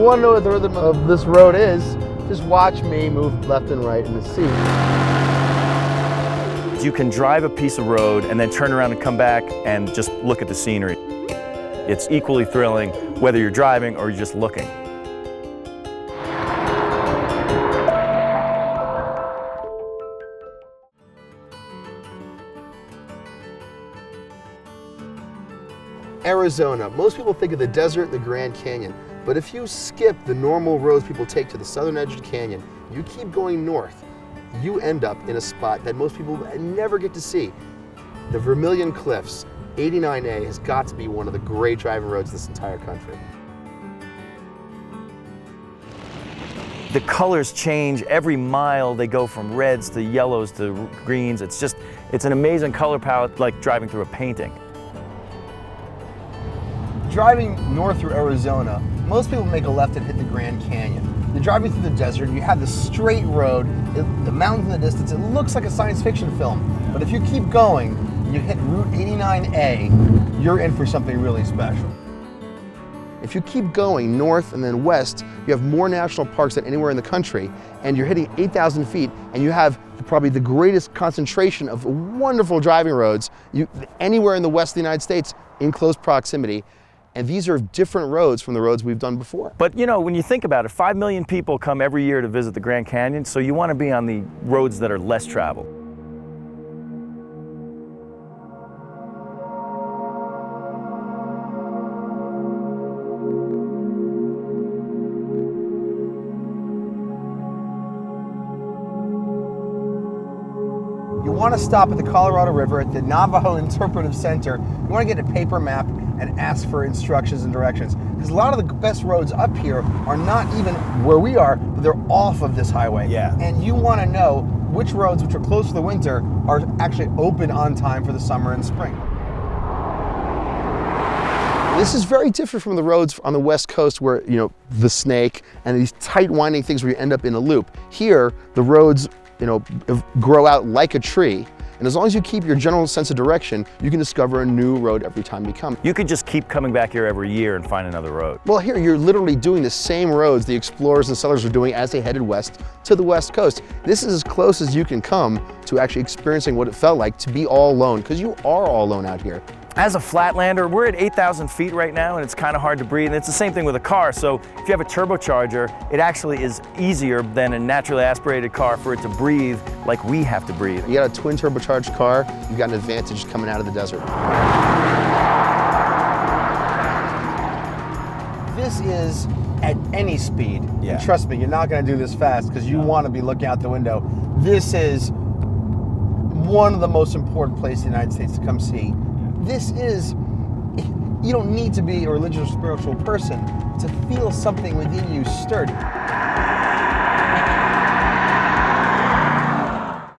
want to know what the rhythm of this road is, just watch me move left and right in the seat. You can drive a piece of road and then turn around and come back and just look at the scenery. It's equally thrilling whether you're driving or you're just looking. Arizona. Most people think of the desert and the Grand Canyon, but if you skip the normal roads people take to the southern edge of the canyon, you keep going north, you end up in a spot that most people never get to see. The Vermilion Cliffs. 89A has got to be one of the great driving roads in this entire country. The colors change every mile. They go from reds to yellows to greens. It's an amazing color palette, like driving through a painting. Driving north through Arizona, most people make a left and hit the Grand Canyon. You're driving through the desert, you have the straight road, the mountains in the distance, it looks like a science fiction film. But if you keep going, you hit Route 89A, you're in for something really special. If you keep going north and then west, you have more national parks than anywhere in the country, and you're hitting 8,000 feet, and you have probably the greatest concentration of wonderful driving roads anywhere in the west of the United States in close proximity. And these are different roads from the roads we've done before. But you know, when you think about it, 5 million people come every year to visit the Grand Canyon, so you want to be on the roads that are less traveled. You want to stop at the Colorado River at the Navajo Interpretive Center. You want to get a paper map and ask for instructions and directions. Because a lot of the best roads up here are not even where we are, but they're off of this highway. Yeah. And you want to know which roads, which are closed for the winter, are actually open on time for the summer and spring. This is very different from the roads on the West Coast where, you know, the snake and these tight winding things where you end up in a loop. Here, the roads, you know, grow out like a tree. And as long as you keep your general sense of direction, you can discover a new road every time you come. You could just keep coming back here every year and find another road. Well, here you're literally doing the same roads the explorers and settlers are doing as they headed west to the West Coast. This is as close as you can come to actually experiencing what it felt like to be all alone, because you are all alone out here. As a flatlander, we're at 8,000 feet right now, and it's kind of hard to breathe. And it's the same thing with a car. So if you have a turbocharger, it actually is easier than a naturally aspirated car for it to breathe like we have to breathe. You got a twin turbocharged car, you've got an advantage coming out of the desert. This is at any speed. Yeah. And trust me, you're not going to do this fast because you want to be looking out the window. This is one of the most important places in the United States to come see. This is, you don't need to be a religious or spiritual person to feel something within you stirred.